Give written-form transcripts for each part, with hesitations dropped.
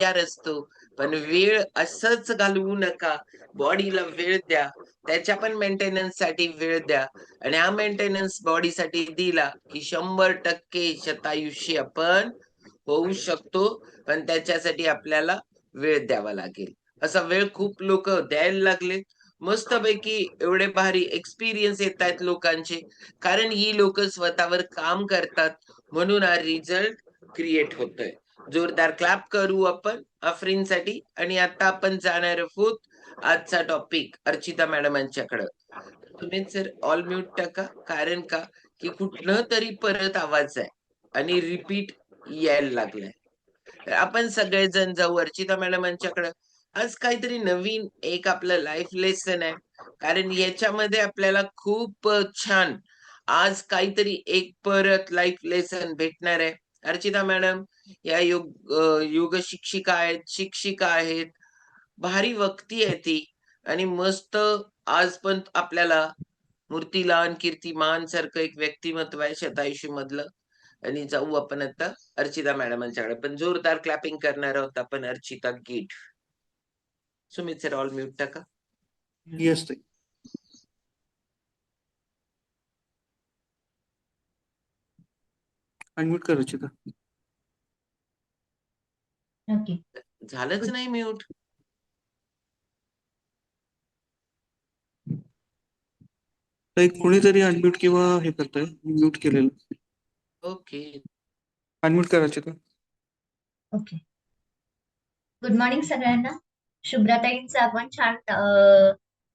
तयार असतो. पण वेळ असंच घालवू नका. बॉडीला वेळ द्या. त्याच्या पण मेंटेनन्ससाठी वेळ द्या आणि हा मेंटेनन्स बॉडीसाठी दिला, की 100% शतायुषी आपण होऊ शकतो. पण त्याच्यासाठी आपल्याला वेळ द्यावा लागेल. असा वेळ खूप लोकं द्यायला लागलेत. मस्तपैकी एवढे भारी एक्सपिरियन्स येतायत लोकांचे. कारण ही लोकं स्वतःवर काम करतात म्हणून हा रिझल्ट क्रिएट होतोय. जोरदार क्लॅप करू आपण आफरीनसाठी आणि आता आपण जाणार आहोत आजचा टॉपिक अर्चिता मॅडमांच्याकडं. तुम्ही सर ऑल म्यूट टाका. कारण का की कुठनं तरी परत आवाज आहे आणि रिपीट यायला लागलाय. तर आपण सगळेजण जाऊ अर्चिता मॅडमांच्याकडं. आज काहीतरी नवीन एक आपलं लाईफ लेसन आहे. कारण याच्यामध्ये आपल्याला खूप छान आज काहीतरी एक परत लाईफ लेसन भेटणार आहे. अर्चिता मॅडम या योग शिक्षिका आहेत, शिक्षिका आहेत. भारी वक्ती आहे ती आणि मस्त आज पण आपल्याला मूर्तिलान, कीर्तिमान सारखं एक व्यक्तिमत्व आहे शतायुषी मधलं आणि जाऊ आपण आता अर्चिता मॅडमांच्याकडे. पण जोरदार क्लॅपिंग करणार आहोत आपण Archita git. Sumit sir all mute टाका. येस ताई. अनम्यूट कर रचिता. ओके. झालंच नाही म्यूट. ताई कोणीतरी अनम्यूट किंवा हे करतंय म्यूट केलेलं. ओके. अनम्यूट कर रचिता. ओके. गुड मॉर्निंग सगळ्यांना. शुभ्राताईंचा आपण छान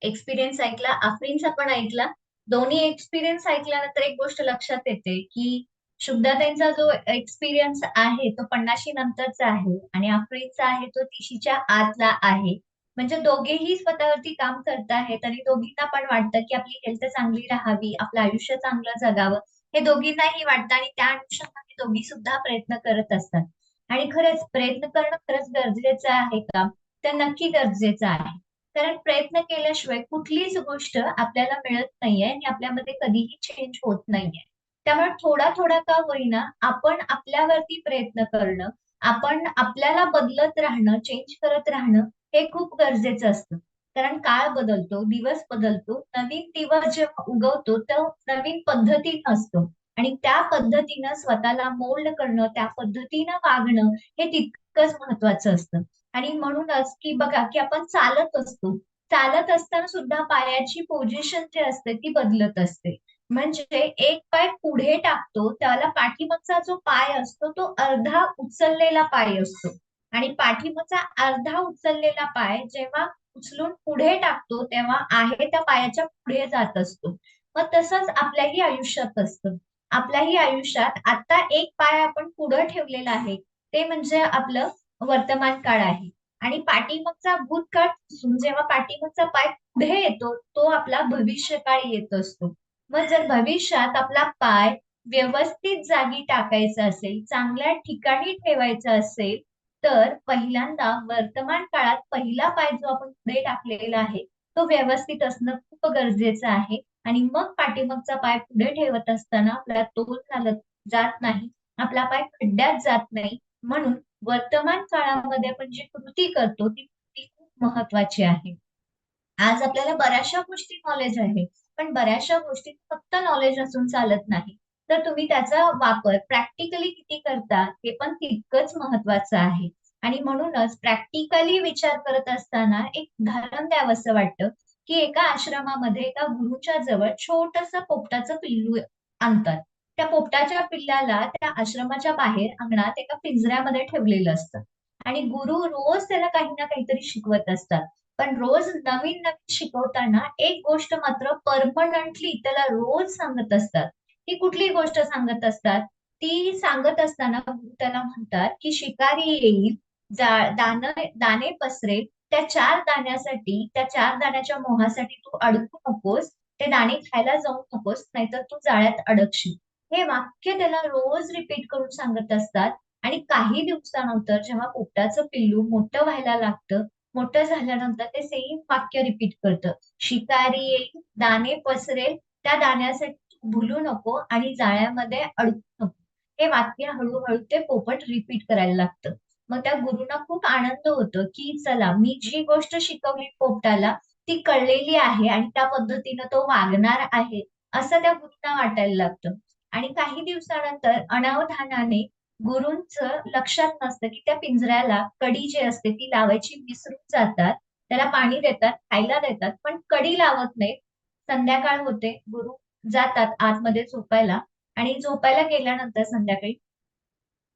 एक्सपिरियन्स ऐकला, आफरीनचा पण ऐकला. दोन्ही एक्सपिरियन्स ऐकल्यानंतर एक गोष्ट लक्षात येते की शुभ्राताईंचा जो एक्सपिरियन्स आहे तो 50 नंतरचा आहे आणि आफरीनचा आहे तो 30च्या आतला आहे. म्हणजे दोघेही स्वतःवरती काम करत आहेत आणि दोघींना पण वाटतं की आपली हेल्थ चांगली राहावी, आपलं आयुष्य चांगलं जगावं, हे दोघींनाही वाटतं आणि त्या अनुषंगाने दोघी सुद्धा प्रयत्न करत असतात. आणि खरंच प्रयत्न करणं खरंच गरजेचं आहे का? तर नक्की गरजेचं आहे. कारण प्रयत्न केल्याशिवाय कुठलीच गोष्ट आपल्याला मिळत नाहीये आणि आपल्यामध्ये कधीही चेंज होत नाहीये. त्यामुळे थोडा थोडा का होईना आपण आपल्यावरती प्रयत्न करणं, आपण आपल्याला बदलत राहणं, चेंज करत राहणं हे खूप गरजेचं असतं. कारण काळ बदलतो, दिवस बदलतो, नवीन दिवस जेव्हा उगवतो तो नवीन पद्धतीनं असतो. आणि त्या पद्धतीनं स्वतःला मोल्ड करणं, त्या पद्धतीनं वागणं हे तितकंच महत्वाचं असतं. आणि म्हणूनच की बघा की आपण चालत असतो. चालत असताना सुद्धा पायाची पोझिशन जी असते ती बदलत असते. म्हणजे एक पाय पुढे टाकतो, त्याला पाठीमागचा जो पाय असतो तो अर्धा उचललेला पाय असतो. आणि पाठीमागचा अर्धा उचललेला पाय जेव्हा उचलून पुढे टाकतो, तेव्हा आहे त्या पायाच्या पुढे जात असतो. मग तसंच आपल्याही आयुष्यात असतं. आपल्याही आयुष्यात आता एक पाय आपण पुढे ठेवलेला आहे, ते म्हणजे आपलं वर्तमान काळ आहे. आणि पाठीमागचा भूतकाळ पासून जेव्हा पाठीमागचा पाय पुढे येतो, तो आपला भविष्यकाळ येत असतो. मग जर भविष्यात आपला पाय व्यवस्थित जागी टाकायचा असेल, चांगल्या ठिकाणी ठेवायचा असेल, तर पहिल्यांदा वर्तमान काळात पहिला पाय जो आपण पुढे टाकलेला आहे, तो व्यवस्थित असणं खूप गरजेचं आहे. आणि मग पाठीमागचा पाय पुढे ठेवत असताना आपला तोल चालत जात नाही, आपला पाय खड्ड्यात जात नाही. म्हणून वर्तमान काळामध्ये आपण जी कृती करतो ती कृती खूप महत्वाची आहे. आज आपल्याला बऱ्याचशा गोष्टी नॉलेज आहे, पण बऱ्याचशा गोष्टी फक्त नॉलेज असून चालत नाही. तर तुम्ही त्याचा वापर प्रॅक्टिकली किती करता हे पण तितकंच महत्वाचं आहे. आणि म्हणूनच प्रॅक्टिकली विचार करत असताना एक उदाहरण द्यावंसं वाटतं की एका आश्रमामध्ये एका गुरुच्या जवळ छोटंसं पोपटाचं पिल्लू आणतात. त्या पोपटाच्या पिल्लाला त्या आश्रमाच्या बाहेर अंगणात एका पिंजऱ्यामध्ये ठेवलेलं असतं. आणि गुरु रोज त्याला काही ना काहीतरी शिकवत असतात. पण रोज नवीन नवीन शिकवताना एक गोष्ट मात्र परमनंटली त्याला रोज सांगत असतात. ती कुठली गोष्ट सांगत असतात? ती सांगत असताना गुरु त्याला म्हणतात की शिकारी येईल, दाणे पसरेल, त्या 4 दाण्यासाठी, त्या 4 दाण्याच्या मोहासाठी तू अडकू नकोस. ते दाणे खायला जाऊ नकोस, नाहीतर तू जाळ्यात अडकशील. हे वाक्य त्याला रोज रिपीट करून सांगत असतात. आणि काही दिवसानंतर जेव्हा पोपटाचं पिल्लू मोठं व्हायला लागतं, मोठं झाल्यानंतर ते सेम वाक्य रिपीट करतं. शिकारी येईल, दाणे पसरेल, त्या दाण्यासाठी तू भुलू नको आणि जाळ्यामध्ये अडकू नको. हे वाक्य हळूहळू ते पोपट रिपीट करायला लागतं. मग त्या गुरुंना खूप आनंद होतो की चला मी जी गोष्ट शिकवली पोपटाला ती कळलेली आहे आणि त्या पद्धतीनं तो वागणार आहे असं त्या गुरुंना वाटायला लागतं. आणि काही दिवसानंतर अनावधानाने गुरूंचं लक्षात नसतं की त्या पिंजऱ्याला कडी जी असते ती लावायची विसरून जातात. त्याला पाणी देतात, खायला देतात, पण कडी लावत नाहीत. संध्याकाळ होते, गुरु जातात आतमध्ये झोपायला आणि झोपायला गेल्यानंतर संध्याकाळी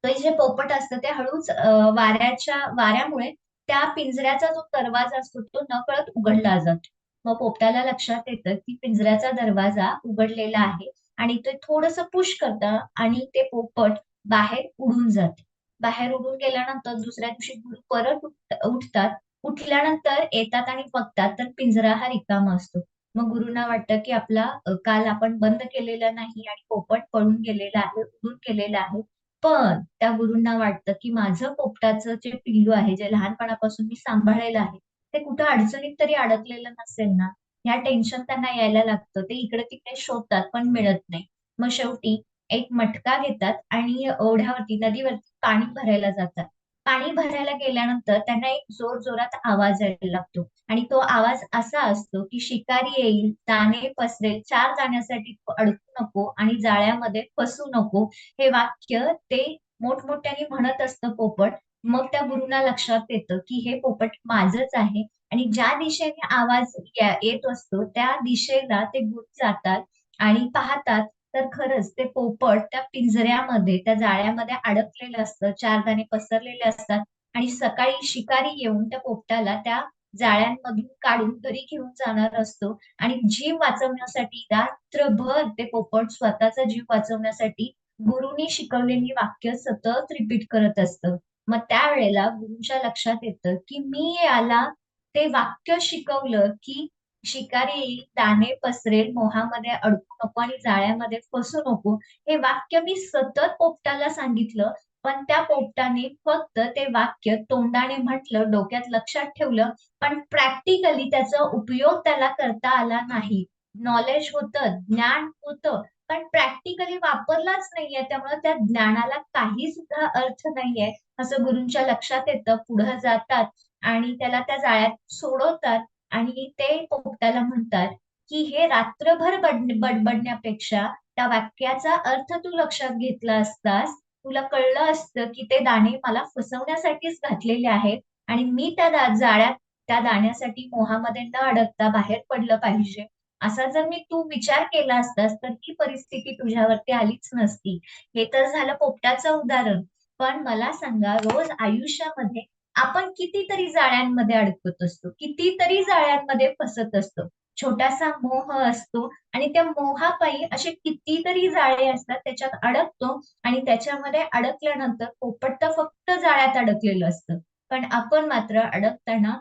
ते जे पोपट असतं ते हळूच वाऱ्यामुळे त्या पिंजऱ्याचा जो दरवाजा असतो तो नकळत उघडला जातो. मग पोपटाला लक्षात येतं की पिंजऱ्याचा दरवाजा उघडलेला आहे आणि ते थोडंसं पुश करतं आणि ते पोपट बाहेर उडून जाते. बाहेर उडून गेल्यानंतर दुसऱ्या दिवशी गुरु परत उठतात. उठल्यानंतर येतात आणि बघतात तर पिंजरा हा रिकामा असतो. मग गुरूंना वाटतं की आपला काल आपण बंद केलेला नाही आणि पोपट पळून गेलेला आहे, उडून गेलेला आहे. पण त्या गुरूंना वाटतं, की माझं पोपटाचं जे पिल्लू आहे, जे लहानपणापासून मी सांभाळलेलं आहे, ते कुठं अडचणीत तरी अडकलेलं नसेल ना? ह्या टेन्शन त्यांना यायला लागतं. ते इकडे-तिकडे शोधतात, पण मिळत नाही. मग शेवटी एक मटका घेतात आणि ओढ्यावरती, नदीवरती पाणी भरायला जातात. पाणी भरायला गेल्यानंतर त्यांना एक जोरजोरात आवाज यायला लागतो आणि तो आवाज असा असतो, की शिकारी येईल, दाणे पसरेल, चार दाण्यासाठी तू अडकू नको आणि जाळ्यामध्ये फसू नको. हे वाक्य ते मोठमोठ्याने म्हणत असतं पोपट. मग त्या गुरूंना लक्षात येतं, की हे पोपट माझंच आहे आणि ज्या दिशेने आवाज येत असतो, त्या दिशेला ते गुरु जातात आणि पाहतात तर खरंच ते पोपट त्या पिंजऱ्यामध्ये, त्या जाळ्यामध्ये अडकलेलं असतं. चार दाणे पसरलेले असतात आणि सकाळी शिकारी येऊन त्या पोपटाला त्या जाळ्यांमधून काढून घरी घेऊन जाणार असतो आणि जीव वाचवण्यासाठी रात्रभर ते पोपट स्वतःचा जीव वाचवण्यासाठी गुरुनी शिकवलेली वाक्य सतत रिपीट करत असतं. मग त्यावेळेला गुरूच्या लक्षात येतं, की मी याला ते वाक्य शिकवलं, की शिकारी येईल, दाणे पसरेल, मोहामध्ये अडकू नको आणि जाळ्यामध्ये फसू नको. हे वाक्य मी सतत पोपटाला सांगितलं, पण त्या पोपटाने फक्त ते वाक्य तोंडाने म्हटलं, डोक्यात लक्षात ठेवलं, पण प्रॅक्टिकली त्याचा उपयोग त्याला करता आला नाही. नॉलेज होतं, ज्ञान होतं, पण प्रॅक्टिकली वापरलाच नाहीये. त्यामुळे त्या ज्ञानाला काही सुद्धा अर्थ नाहीये, असं गुरूंच्या लक्षात येतं. पुढे जातात आणि त्याला त्या जाळ्यात सोडवतात आणि ते पोपटाला म्हणतात, की हे रात्रभर बडबडण्यापेक्षा त्या वाक्याचा अर्थ तू लक्षात घेतला असतास, तुला कळलं असतं, की ते दाणे मला फसवण्यासाठीच घातलेले आहेत आणि मी त्या जाळ्यात त्या दाण्यासाठी मोहामध्ये न अडकता बाहेर पडलं पाहिजे. असा जर तू विचार केला असतास, तर ही परिस्थिती तुझ्यावरती आलीच नसती. हे तर झालं पोपटाचं उदाहरण. पण मला सांगा, रोज आयुष्यामध्ये आपण कितीतरी जाळ्यांमध्ये अडकत असतो, कितीतरी जाळ्यांमध्ये फसत असतो. छोटासा मोह असतो आणि त्या मोहापायी असे कितीतरी जाळे असतात, त्याच्यात अडकतो आणि त्याच्यामध्ये अडकल्यानंतर पोपट तर फक्त जाळ्यात अडकलेलं असतं. पण आपण मात्र अडकताना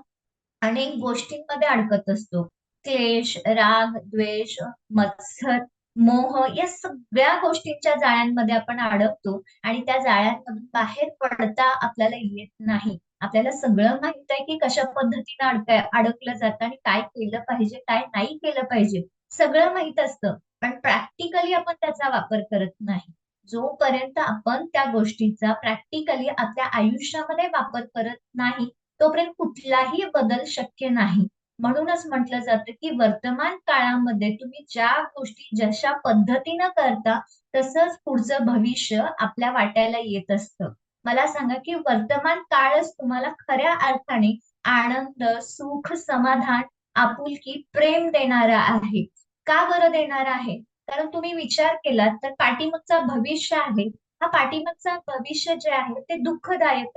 अनेक गोष्टींमध्ये अडकत असतो. क्लेश, राग, द्वेष, मत्सर, मोह या सगळ्या गोष्टींच्या जाळ्यांमध्ये आपण अडकतो आणि त्या जाळ्यांमधून बाहेर पडता आपल्याला येत नाही. आपल्याला सगळं माहित आहे की कशा पद्धतीने अडकलं जातं आणि काय केलं पाहिजे, काय नाही केलं पाहिजे. सगळं माहित असतं, पण प्रॅक्टिकली आपण त्याचा वापर करत नाही. जोपर्यंत आपण त्या गोष्टीचा प्रॅक्टिकली आपल्या आयुष्यामध्ये वापर करत नाही, तोपर्यंत कुठलाही बदल शक्य नाही. म्हणूनच म्हटलं जातं, की वर्तमान काळामध्ये तुम्ही ज्या गोष्टी जशा पद्धतीनं करता, तसंच पुढचं भविष्य आपल्या वाट्याला येत असतं. मला सांगा, की वर्तमान काळच तुम्हाला खऱ्या अर्थाने आनंद, सुख, समाधान, आपुलकी, प्रेम देणारा आहे. का बरं देणारा आहे? कारण तुम्ही विचार केलात तर पाठीमागचा भविष्य आहे. हा पाठीमागचा भविष्य जे आहे ते दुःखदायक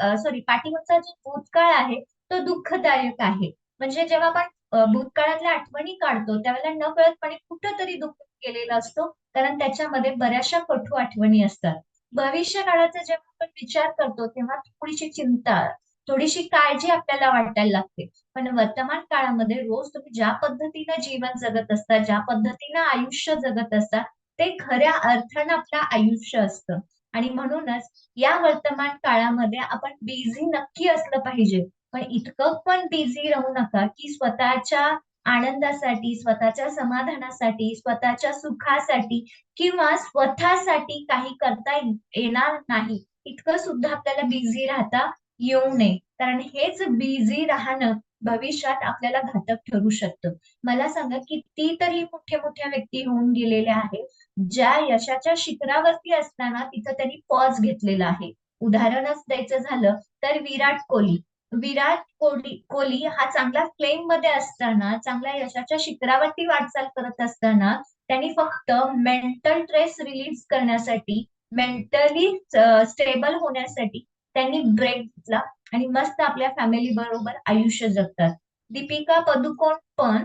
पाठीमागचा जो भूतकाळ आहे तो दुःखदायक आहे. म्हणजे जेव्हा आपण भूतकाळातल्या आठवणी काढतो त्यावेळेला नकळतपणे कुठंतरी दुःख केलेला असतो कारण त्याच्यामध्ये बऱ्याचशा कटू आठवणी असतात. भविष्य काळाचा जेव्हा आपण विचार करतो तेव्हा थोडीशी चिंता, थोडीशी काळजी आपल्याला वाटायला लागते. पण वर्तमान काळामध्ये रोज तुम्ही ज्या पद्धतीनं जीवन जगत असता, ज्या पद्धतीनं आयुष्य जगत असता, ते खऱ्या अर्थानं आपलं आयुष्य असतं. आणि म्हणूनच या वर्तमान काळामध्ये आपण बिझी नक्की असलं पाहिजे. पण इतकं पण बिझी राहू नका, की स्वतःच्या आनंदासाठी, स्वतःच्या समाधानासाठी, स्वतःच्या सुखासाठी किंवा स्वतःसाठी काही करता येणार नाही. इतकं सुद्धा आपल्याला बिझी राहता येऊ नये, कारण हेच बिझी राहणं भविष्यात आपल्याला घातक ठरू शकतं. मला सांगा कितीतरी मोठ्या व्यक्ती होऊन गेलेल्या आहेत, ज्या यशाच्या शिखरावरती असताना तिथं त्यांनी पॉज घेतलेला आहे. उदाहरणच द्यायचं झालं तर विराट कोहली हा चांगला फ्लेम मध्ये असताना, चांगल्या यशाच्या शिखरावरती वाटचाल करत असताना त्यांनी फक्त मेंटल स्ट्रेस रिलीज करण्यासाठी, मेंटली स्टेबल होण्यासाठी त्यांनी ब्रेक घेतला आणि मस्त आपल्या फॅमिली बरोबर आयुष्य जगतात. दीपिका पदुकोण पण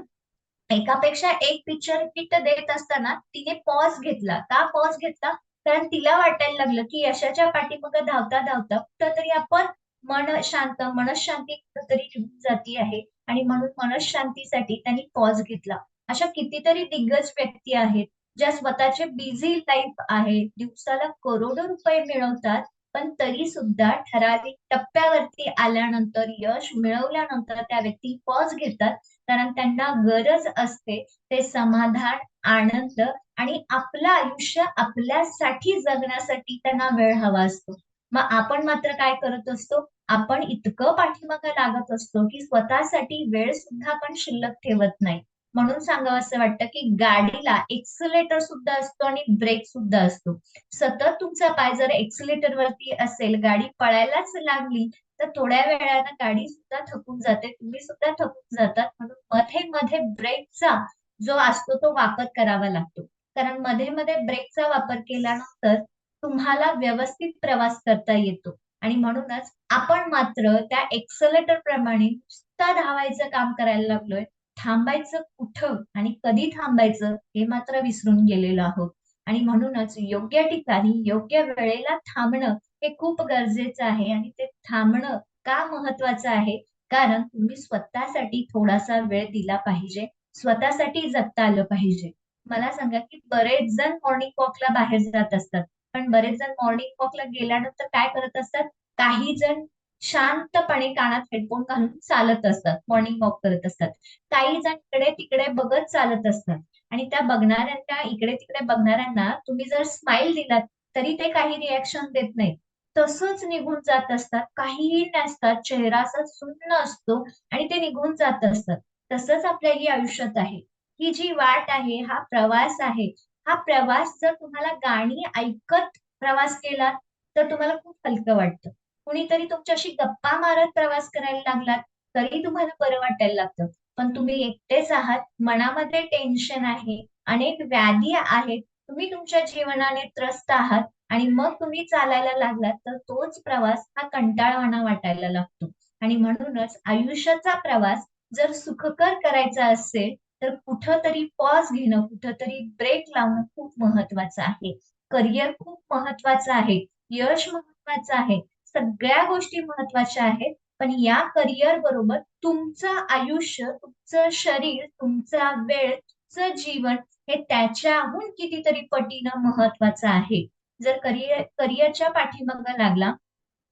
एकापेक्षा एक पिक्चर हिट देत असताना तिने पॉज घेतला. का पॉज घेतला? कारण तिला वाटायला लागलं की यशाच्या पाठीमागे धावता धावता कुठंतरी आपण मनशांती कुठंतरी घेऊन जाती आहे, आणि म्हणून मनशांतीसाठी त्यांनी पॉज घेतला. अशा कितीतरी दिग्गज व्यक्ती आहेत ज्या स्वतःचे बिझी लाईफ आहे, दिवसाला करोडो रुपये मिळवतात, पण तरी सुद्धा ठराविक टप्प्यावरती आल्यानंतर, यश मिळवल्यानंतर त्या व्यक्ती पॉज घेतात, कारण त्यांना गरज असते ते समाधान, आनंद आणि आपलं आयुष्य आपल्यासाठी जगण्यासाठी त्यांना वेळ हवा असतो. मग आपण मात्र काय करत असतो? आपण इतकं पाठीमागं लागत असतो की स्वतःसाठी वेळ सुद्धा आपण शिल्लक ठेवत नाही. म्हणून सांगावं असं वाटतं की गाडीला एक्सलेटर सुद्धा असतो आणि ब्रेक सुद्धा असतो. सतत तुमचा पाय जर एक्सलेटर वरती असेल, गाडी पळायलाच लागली, तर थोड्या वेळानं गाडी सुद्धा थकून जाते, तुम्ही सुद्धा थकून जातात. म्हणून मध्ये मध्ये ब्रेकचा जो असतो तो वापर करावा लागतो. कारण मध्ये मध्ये ब्रेकचा वापर केल्यानंतर तुम्हाला व्यवस्थित प्रवास करता येतो. आणि म्हणूनच आपण मात्र त्या एक्सलेटर प्रमाणे नुसता धावायचं काम करायला लागलोय. थांबायचं कुठं आणि कधी थांबायचं हे मात्र विसरून गेलेलो आहोत. आणि म्हणूनच योग्य ठिकाणी योग्य वेळेला थांबणं हे खूप गरजेचं आहे. आणि ते थांबणं का महत्वाचं आहे? कारण तुम्ही स्वतःसाठी थोडासा वेळ दिला पाहिजे, स्वतःसाठी जगता आलं पाहिजे. मला सांगा की बरेच जण मॉर्निंग वॉकला बाहेर जात असतात, पण बरेच जण मॉर्निंग वॉकला गेल्यानंतर काय करत असतात? काही जण शांतपणे कानात हेडफोन घालून चालत असतात, मॉर्निंग वॉक करत असतात. काही जण इकडे तिकडे बघत चालत असतात, आणि त्या बघणाऱ्यांना, इकडे तिकडे बघणाऱ्यांना तुम्ही जर स्माइल दिलात तरी ते काही रिॲक्शन देत नाहीत. तसंच निघून जात असतात, काहीही नसतात, चेहरा असा सुन्न असतो आणि ते निघून जात असतात. तसंच आपल्याही आयुष्यात आहे. ही जी वाट आहे, हा प्रवास आहे, हा प्रवास जर तुम्हाला गाणी ऐकत प्रवास केला तर तुम्हाला खूप हलकं वाटतं. कुणीतरी तुमच्याशी गप्पा मारत प्रवास करायला लागलात तरी तुम्हाला बरं वाटायला लागतं. पण तुम्ही एकटेच आहात, मनामध्ये टेन्शन आहे, अनेक व्याधी आहेत, तुम्ही तुमच्या जीवनाने त्रस्त आहात, आणि मग तुम्ही चालायला लागलात तर तोच प्रवास हा कंटाळवाणा वाटायला लागतो. आणि म्हणूनच आयुष्याचा प्रवास जर सुखकर करायचा असेल तर कुठंतरी पॉज घेणं, कुठंतरी ब्रेक लावणं खूप महत्वाचं आहे. करिअर खूप महत्वाचं आहे, यश महत्वाचं आहे, सगळ्या गोष्टी महत्वाच्या आहेत. पण या करिअर बरोबर तुमचं आयुष्य, तुमचं शरीर, तुमचा वेळ, तुमचं जीवन हे त्याच्याहून कितीतरी पटीनं महत्वाचं आहे. जर करिअरच्या पाठीमागं लागला,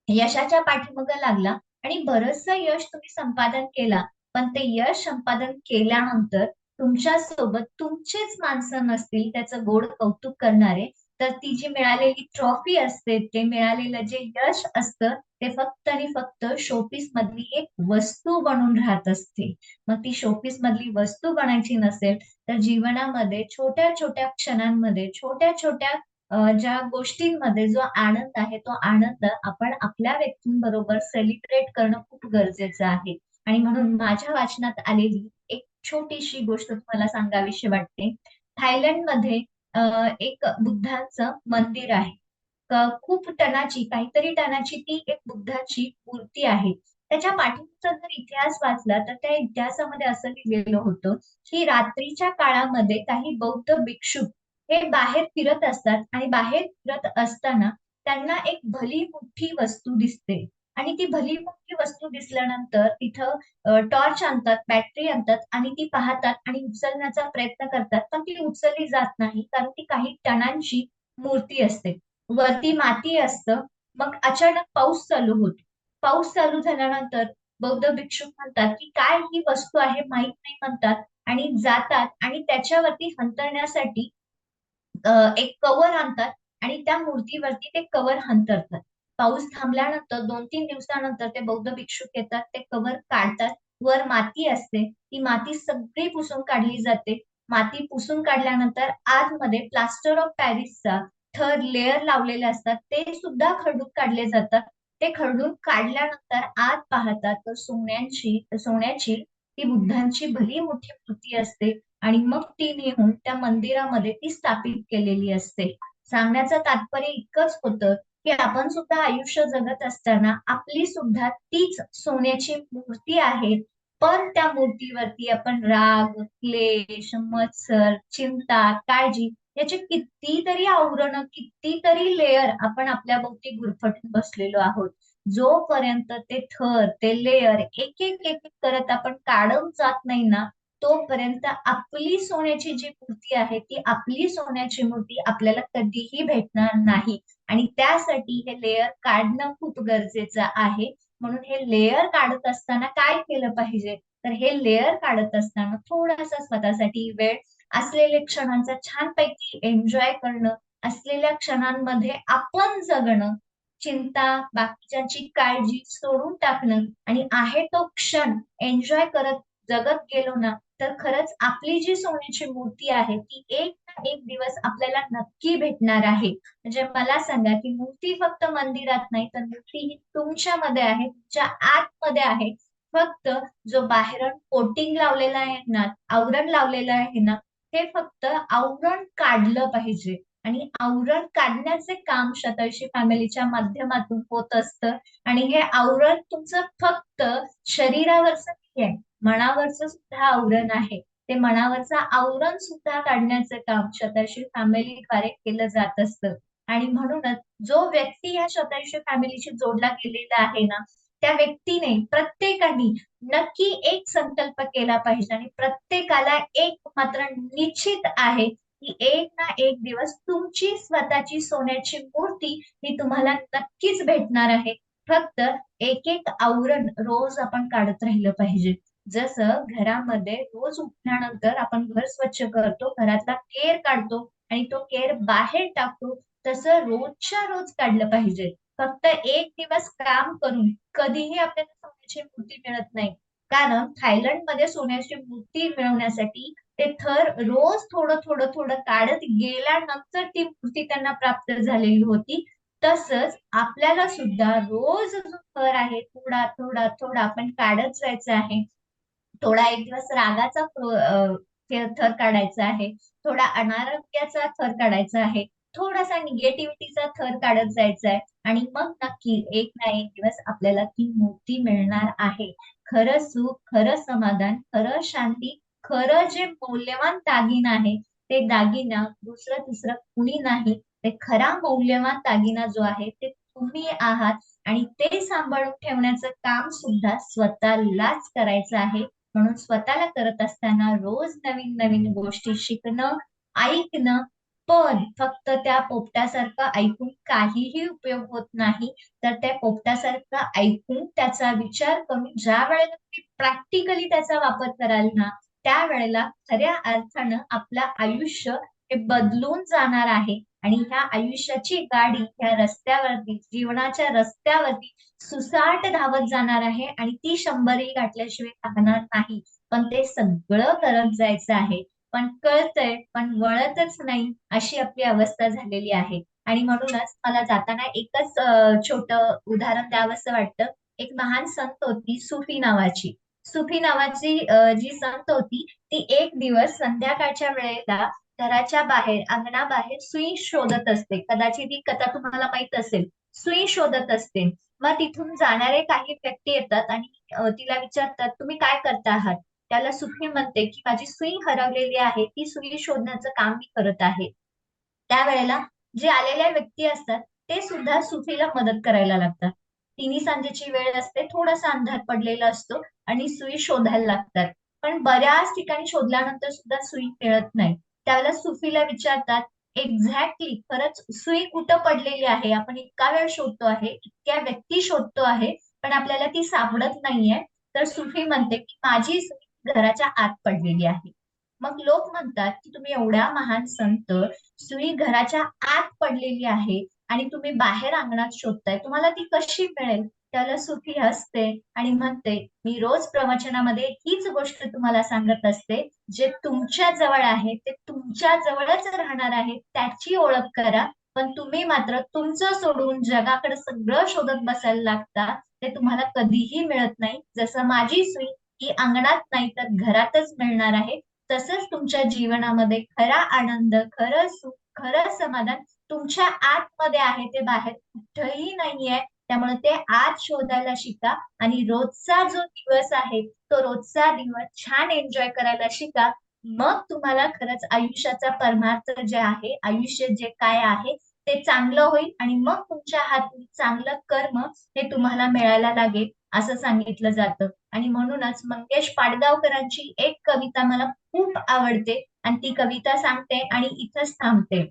यशाच्या पाठीमागं लागला आणि बरचसं यश तुम्ही संपादन केला, पण ते यश संपादन केल्यानंतर तुमच्या सोबत तुमचेच माणसं नसतील त्याचं गोड कौतुक करणारे, तर ती जी मिळालेली ट्रॉफी असते, ते मिळालेलं जे यश असतं, ते फक्त आणि फक्त शोपीस मधली एक वस्तू बनून राहत असते. मग ती शोपीस मधली वस्तू बनायची नसेल तर जीवनामध्ये छोट्या छोट्या क्षणांमध्ये, छोट्या छोट्या ज्या गोष्टींमध्ये जो आनंद आहे, तो आनंद आपण आपल्या व्यक्तींबरोबर सेलिब्रेट करणं खूप गरजेचं आहे. आणि म्हणून माझ्या वाचनात आलेली एक छोटीशी गोष्ट तुम्हाला सांगावीशी वाटते. थायलंडमध्ये एक बुद्धाचं मंदिर आहे. खूप टनाची, काहीतरी टनाची ती एक बुद्धाची मूर्ती आहे. त्याच्या पाठीमागचा जर इतिहास वाचला तर त्या इतिहासामध्ये असं लिहिलेलं होतं की रात्रीच्या काळामध्ये काही बौद्ध भिक्षुक हे बाहेर फिरत असतात, आणि बाहेर फिरत असताना त्यांना एक भली मोठी वस्तू दिसते. आणि ती भली मोठी वस्तू दिसल्यानंतर तिथं टॉर्च आणतात, बॅटरी आणतात आणि ती पाहतात आणि उचलण्याचा प्रयत्न करतात, पण ती उचलली जात नाही, कारण ती काही टनांची मूर्ती असते. वरती माती असतं. मग अचानक पाऊस चालू होतो. पाऊस चालू झाल्यानंतर बौद्ध भिक्षुक म्हणतात की काय ही वस्तू आहे माहित नाही म्हणतात, आणि जातात आणि त्याच्यावरती हंतरण्यासाठी एक कवर आणतात आणि त्या मूर्तीवरती ते कवर हंतरतात. पाऊस थांबल्यानंतर 2-3 दिवसानंतर ते बौद्ध भिक्षुक येतात, ते कव्हर काढतात. वर माती असते, ती माती सगळी पुसून काढली जाते. माती पुसून काढल्यानंतर आतमध्ये प्लास्टर ऑफ पॅरिसचा थर लेयर लावलेले असतात, ते सुद्धा खरडून काढले जातात. ते खरडून काढल्यानंतर आत पाहतात तर सोन्याची ती बुद्धांची भली मोठी मूर्ती असते आणि मग ती नेऊन त्या मंदिरामध्ये ती स्थापित केलेली असते. सांगण्याचं तात्पर्य इतकंच होतं की आपण सुद्धा आयुष्य जगत असताना आपली सुद्धा तीच सोन्याची मूर्ती आहे. पण त्या मूर्तीवरती आपण राग, क्लेश, मत्सर, चिंता, काळजी याचे कितीतरी आवरण, कितीतरी लेयर आपण आपल्या भोवती गुरफटून बसलेलो आहोत. जोपर्यंत ते थर, ते लेयर एक एक एक करत आपण काढत जात नाही ना, तोपर्यंत आपली सोन्याची जी मूर्ती आहे ती आपली सोन्याची मूर्ती आपल्याला कधीही भेटणार नाही. आणि त्यासाठी हे लेयर काढणं खूप गरजेचं आहे. म्हणून हे लेयर काढत असताना काय केलं पाहिजे, तर हे लेयर काढत असताना थोडासा स्वतःसाठी वेळ, असलेल्या क्षणांचा छानपैकी एन्जॉय करणं, असलेल्या क्षणांमध्ये आपण जगणं, चिंता, बाकीच्यांची काळजी सोडून टाकणं आणि आहे तो क्षण एन्जॉय करत जगत गेलो ना, तर खरंच आपली जी सोन्याची मूर्ती आहे ती एक ना एक दिवस आपल्याला नक्की भेटणार आहे. म्हणजे मला सांगा की मूर्ती फक्त मंदिरात नाही, तर मूर्ती ही तुमच्यामध्ये आहे, तुमच्या आतमध्ये आहे. फक्त जो बाहेरून कोटिंग लावलेला आहे ना, आवरण लावलेलं आहे ना, हे फक्त आवरण काढलं पाहिजे. आणि आवरण काढण्याचे काम शतर्षी फॅमिलीच्या माध्यमातून होत असतं. आणि हे आवरण तुमचं फक्त शरीरावरचं नाही आहे, मनावरचं सुद्धा आवरण आहे. ते मनावरचं आवरण सुद्धा काढण्याचं काम शतर्षी फॅमिलीद्वारे केलं जात असतं. आणि म्हणूनच जो व्यक्ती या शतर्षी फॅमिलीशी जोडला गेलेला आहे ना, त्या व्यक्तीने, प्रत्येकाने नक्की एक संकल्प केला पाहिजे आणि प्रत्येकाला एक मात्र निश्चित आहे की एक ना एक दिवस तुमची स्वतःची सोन्याची मूर्ती ही तुम्हाला नक्कीच भेटणार आहे. फक्त एक एक आवरण रोज आपण काढत राहिलं पाहिजे. जसं घरामध्ये रोज उठल्यानंतर आपण घर स्वच्छ करतो, घरातला केर काढतो आणि तो केर बाहेर टाकतो, तसं रोजच्या रोज काढलं पाहिजे. फक्त एक दिवस काम करून कधीही आपल्याला सोन्याची मूर्ती मिळत नाही. कारण थायलंडमध्ये सोन्याची मूर्ती मिळवण्यासाठी ते थर रोज थोडं थोडं थोडं काढत गेल्यानंतर ती मूर्ती त्यांना प्राप्त झालेली होती. तसंच आपल्याला सुद्धा रोज जो थर आहे थोडा थोडा थोडा आपण काढत जायचं आहे. थोडा एक दिवस रागाचा थर काढायचा आहे, थोडा अनारोग्याचा थर काढायचा आहे, थोडासा निगेटिव्हिटीचा थर काढत जायचा आहे आणि मग नक्की एक ना एक दिवस आपल्याला ती मुक्ती मिळणार आहे. खरं सुख, खरं समाधान, खरं शांती, खरं जे मौल्यवान दागिना आहे ते दागिना दुसरं तिसरं कुणी नाही. ते खरा मौल्यवान दागिना जो आहे ते तुम्ही आहात आणि ते सांभाळून ठेवण्याचं काम सुद्धा स्वतःलाच करायचं आहे. म्हणून स्वतःला करत असताना रोज नवीन नवीन गोष्टी शिकणं, ऐकणं, पण फक्त त्या पोपटासारखं ऐकून काहीही उपयोग होत नाही. तर त्या पोपटासारखं ऐकून त्याचा विचार करून ज्या वेळेला तुम्ही प्रॅक्टिकली त्याचा वापर कराल ना, त्यावेळेला खऱ्या अर्थानं आपलं आयुष्य हे बदलून जाणार आहे. आणि ह्या आयुष्याची गाडी ह्या रस्त्यावरती, जीवनाच्या रस्त्यावरती सुसाट धावत जाणार आहे आणि ती 100ही गाठल्याशिवाय थांबणार नाही. पण ते सगळं करत जायचं आहे. पण कळतंय, पण वळतच नाही, अशी आपली अवस्था झालेली आहे. आणि म्हणूनच मला जाताना एकच छोटं उदाहरण द्यावंसं वाटतं. एक महान संत होती सुफी नावाची. सुफी नावाची जी संत होती, ती एक दिवस संध्याकाळच्या वेळेला घराच्या बाहेर, अंगणाबाहेर सुई शोधत असते. कदाचित ही कथा तुम्हाला माहित असेल. सुई शोधत असते. मग तिथून जाणारे काही व्यक्ती येतात आणि तिला विचारतात, तुम्ही काय करता आहात? त्याला सुफी म्हणते की माझी सुई हरवलेली आहे, ती सुई शोधण्याचं काम मी करत आहे. त्यावेळेला जे आलेल्या व्यक्ती असतात ते सुद्धा सुफीला मदत करायला लागतात. तिन्ही सांजेची वेळ असते, थोडासा अंधार पडलेला असतो आणि सुई शोधायला लागतात. पण बऱ्याच ठिकाणी शोधल्यानंतर सुद्धा सुई मिळत नाही. त्यावेळेला सुफीला विचारतात, एक्झॅक्टली खरंच सुई कुठं पडलेली आहे? आपण इतका वेळ शोधतो आहे, इतक्या व्यक्ती शोधतो आहे, पण आपल्याला ती सापडत नाहीये. तर सुफी म्हणते की माझी सुई घराच्या आत पडलेली आहे. मग लोक म्हणतात की तुम्ही एवढ्या महान संत, सुई घराच्या आत पडलेली आहे, आणि तुम्ही बाहेर अंगणात शोधताय, तुम्हाला ती कशी मिळेल? त्याला सुखी हसते आणि म्हणते, मी रोज प्रवचनामध्ये हीच गोष्ट तुम्हाला सांगत असते, जे तुमच्या जवळ आहे ते तुमच्या जवळच राहणार आहे, त्याची ओळख करा. पण तुम्ही मात्र तुमचं सोडून जगाकडे सगळं शोधत बसायला लागता, ते तुम्हाला कधीही मिळत नाही. जसं माझी सुई ही अंगणात नाही तर घरातच मिळणार आहे, तसंच तुमच्या जीवनामध्ये खरा आनंद, खरं सुख, खरं समाधान तुमच्या आतमध्ये आहे, ते बाहेर कुठेही नाहीये. त्यामुळे ते आत शोधायला शिका आणि रोजचा जो दिवस आहे तो रोजचा दिवस छान एन्जॉय करायला शिका. मग तुम्हाला खरंच आयुष्याचा परमार्थ जे आहे, आयुष्य जे काय आहे ते चांगलं होईल आणि मग तुमच्या हाती चांगलं कर्म हे तुम्हाला मिळायला लागेल असं सांगितलं जातं. आणि म्हणूनच मंगेश पाडगावकरांची एक कविता मला खूप आवडते आणि ती कविता सांगते आणि इथंच थांबते.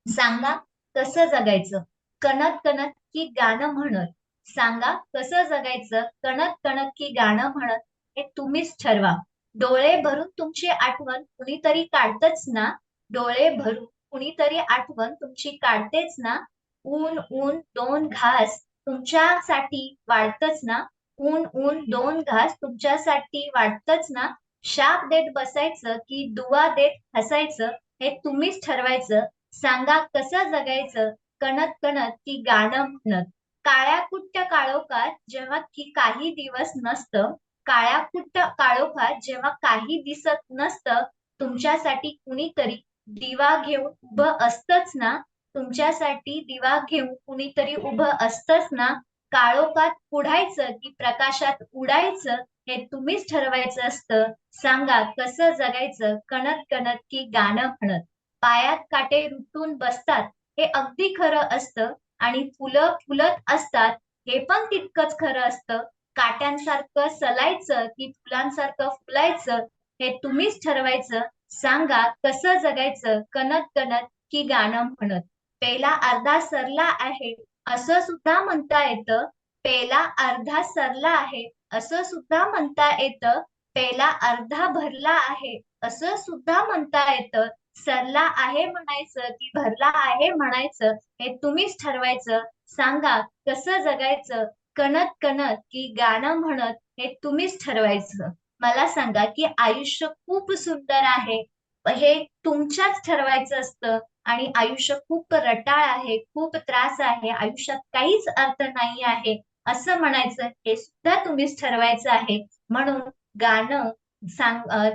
सांगा कसं जगायचं कणत कणत की गाणं म्हणत. सांगा कसं जगायचं कणत कणत की गाणं म्हणत. हे तुम्हीच ठरवा. डोळे भरून तुमची आठवण कुणीतरी काढतच ना. डोळे भरून कुणीतरी आठवण तुमची काढतेच ना. ऊन ऊन दोन घास तुमच्यासाठी वाढतच ना. ऊन ऊन दोन घास तुमच्यासाठी वाढतच ना. शाप देत बसायचं की दुवा देत हसायचं हे तुम्हीच ठरवायचं. सांगा कसं जगायचं कणत कणत की गाणं म्हणत. काळ्या कुट्ट काळोखात जेव्हा की काही दिवस नसतं, काळ्या कुट्ट काळोखात जेव्हा काही दिसत नसतं, तुमच्यासाठी कुणीतरी दिवा घेऊन उभं असतंच ना. तुमच्यासाठी दिवा घेऊन कुणीतरी उभं असतंच ना. काळोखात पुढायचं की प्रकाशात उडायचं हे तुम्हीच ठरवायचं असतं. सांगा कसं जगायचं कणत कणत की गाणं म्हणत. पायात काटे रुतून बसतात हे अगदी खरं असतं आणि फुलं फुलत असतात हे पण तितकंच खरं असतं. काट्यांसारखं सलायचं की फुलांसारखं फुलायचं हे तुम्हीच ठरवायचं. सांगा कसं जगायचं कणत कणत की गाणं म्हणत. पेला अर्धा सरला आहे असं सुद्धा म्हणता येतं. पेला अर्धा सरला आहे असं सुद्धा म्हणता येतं. पेला अर्धा भरला आहे असं सुद्धा म्हणता येतं. सरला आहे म्हणायचं की भरला आहे म्हणायचं हे तुम्हीच ठरवायचं. सांगा कसं जगायचं कणत कणत की गाणं म्हणत हे तुम्हीच ठरवायचं. मला सांगा की आयुष्य खूप सुंदर आहे हे तुमच्याच ठरवायचं असतं आणि आयुष्य खूप रटाळ आहे, खूप त्रास आहे, आयुष्यात काहीच अर्थ नाही आहे असं म्हणायचं हे सुद्धा तुम्हीच ठरवायचं आहे. म्हणून गाणं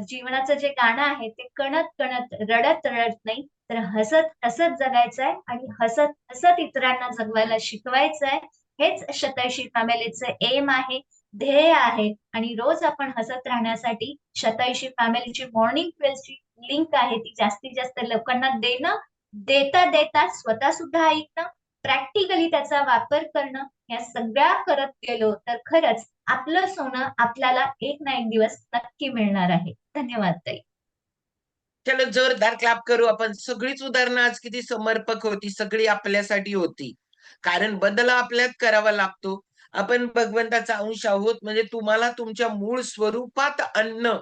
जीवनाचं जे गाणं आहे ते कणत कणत रडत रडत नाही तर हसत हसत जगायचं आहे आणि हसत हसत इतरांना जगवायला शिकवायचं आहे. हेच शतायुषी फॅमिलीचं एम आहे, ध्येय आहे. आणि रोज आपण हसत राहण्यासाठी शतायुषी फॅमिलीची मॉर्निंग क्वेलची लिंक आहे ती जास्तीत जास्त लोकांना देणं, देता देता स्वतः सुद्धा ऐकणं, प्रॅक्टिकली त्याचा वापर करणं या सगळ्या करत गेलो तर खरंच आपलं सोनं आपल्याला एक ना एक दिवस नक्की मिळणार आहे. धन्यवाद ताई. चलो जोरदार क्लॅप करू आपण. सगळीच उदाहरणं आज किती समर्पक होती, सगळी आपल्यासाठी होती. कारण बदल आपल्यात करावा लागतो. आपण भगवंताचा अंश आहोत म्हणजे तुम्हाला तुमच्या मूळ स्वरूपात आणणं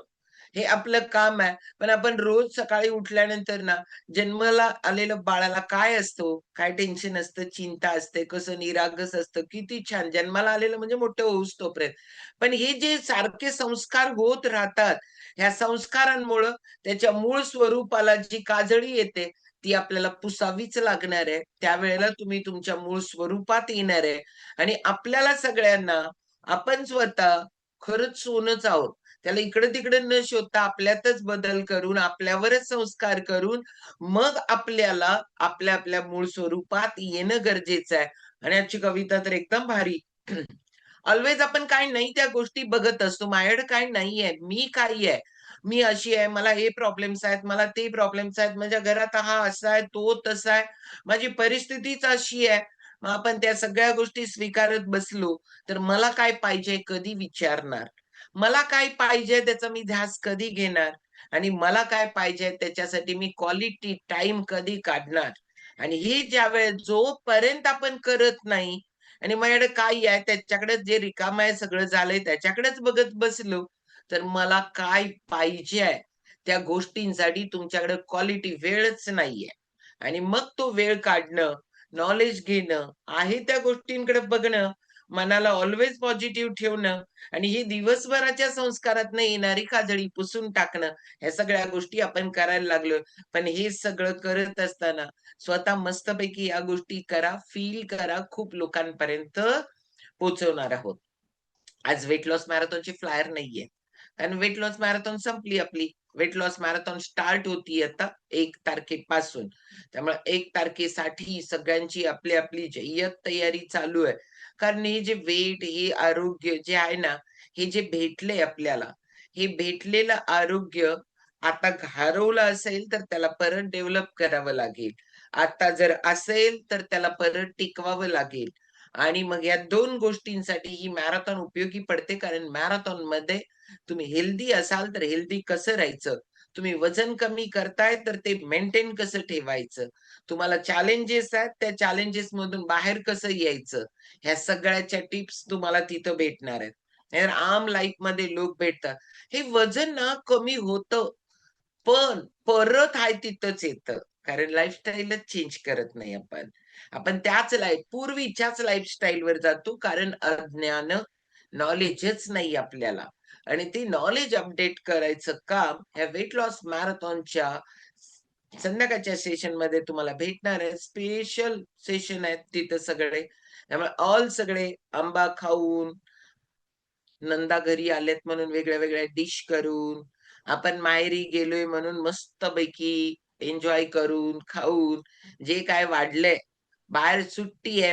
हे आपलं काम आहे. पण आपण रोज सकाळी उठल्यानंतर ना जन्माला आलेलं बाळाला काय असतं, काय टेन्शन असतं, चिंता असते, कसं निरागस असतं, किती छान जन्माला आलेलं म्हणजे मोठं होऊस तोपर्यंत. पण हे जे सारखे संस्कार होत राहतात, ह्या संस्कारांमुळं त्याच्या मूळ स्वरूपाला जी काजळी येते, ती आपल्याला पुसावीच लागणार आहे. त्यावेळेला तुम्ही तुमच्या मूळ स्वरूपात येणार आहे आणि आपल्याला सगळ्यांना आपण स्वतः खरंच सोनंच आहोत. त्याला इकडे-तिकडे न शोधता आपल्यातच बदल करून, आपल्यावरच संस्कार करून, मग आपल्याला आपल्या मूळ स्वरूपात येणं गरजेचं आहे. आणि आजची कविता तर एकदम भारी. ऑल्वेज आपण काय नाही त्या गोष्टी बघत असतो. माझ्याकडे काय नाहीये, मी काय आहे, मी अशी आहे, मला हे प्रॉब्लेम्स आहेत, मला ते प्रॉब्लेम्स आहेत, माझ्या घरात हा असा आहे, तो तसा आहे, माझी परिस्थितीच अशी आहे. मग आपण त्या सगळ्या गोष्टी स्वीकारत बसलो, तर मला काय पाहिजे कधी विचारणार? मला काय पाहिजे त्याचा मी ध्यास कधी घेणार? आणि मला काय पाहिजे त्याच्यासाठी मी क्वालिटी टाईम कधी काढणार? आणि हे ज्यावेळेस जोपर्यंत आपण करत नाही आणि माझ्याकडे काय आहे त्याच्याकडे जे रिकामं आहे सगळं झालंय त्याच्याकडेच बघत बसलो, तर मला काय पाहिजे आहे त्या गोष्टींसाठी तुमच्याकडे क्वालिटी वेळच नाहीये. आणि मग तो वेळ काढणं नॉलेज घेणं, आहे त्या गोष्टींकडे बघणं, मनाला ऑल्वेज पॉझिटिव्ह ठेवणं आणि ही दिवसभराच्या संस्कारातनं येणारी काजळी पुसून टाकणं, ह्या सगळ्या गोष्टी आपण करायला लागलोय. पण हे सगळं करत असताना स्वतः मस्तपैकी या गोष्टी करा, फील करा, खूप लोकांपर्यंत पोहोचवणार आहोत. आज वेट लॉस मॅरेथॉनची फ्लायर नाहीये. कारण वेट लॉस मॅरेथॉन संपली आपली. वेट लॉस मॅरेथॉन स्टार्ट होती आता 1 तारखेपासून. त्यामुळे 1 तारखेसाठी सगळ्यांची आपली आपली जय्यत तयारी चालू आहे. कारण हे जे वेट, हे आरोग्य जे आहे ना, हे जे भेटलंय आपल्याला, हे भेटलेलं आरोग्य आता हरवलं असेल तर त्याला परत डेव्हलप करावं लागेल. आता जर असेल तर त्याला परत टिकवावं लागेल. आणि मग या 2 गोष्टींसाठी ही मॅरेथॉन उपयोगी पडते. कारण मॅरेथॉनमध्ये तुम्ही हेल्दी असाल तर हेल्दी कसं राहायचं? तुम्ही वजन कमी करताय तर ते मेंटेन कसं ठेवायचं? तुम्हाला चॅलेंजेस आहेत, त्या चॅलेंजेसमधून बाहेर कसं यायचं? ह्या सगळ्याच्या टिप्स तुम्हाला तिथं भेटणार आहेत. नाहीतर आम लाईफमध्ये लोक भेटतात. हे वजन ना कमी होतं, पण परत आहे तिथंच येतं. कारण लाईफस्टाईलच चेंज करत नाही आपण. आपण त्याच पूर्वीच्याच लाईफस्टाईलवर जातो कारण अज्ञान, नॉलेजच नाही आपल्याला. आणि ते नॉलेज अपडेट करायचं काम ह्या वेट लॉस मॅरेथॉनच्या संध्याकाळच्या सेशनमध्ये तुम्हाला भेटणार आहे. स्पेशल सेशन आहेत तिथं सगळे. त्यामुळे ऑल सगळे आंबा खाऊन, नंदा घरी आलेत म्हणून वेगळ्या-वेगळ्या डिश करून, आपण माहेरी गेलोय म्हणून मस्तपैकी एन्जॉय करून, खाऊन, जे काय वाढलंय, बाहेर सुट्टी आहे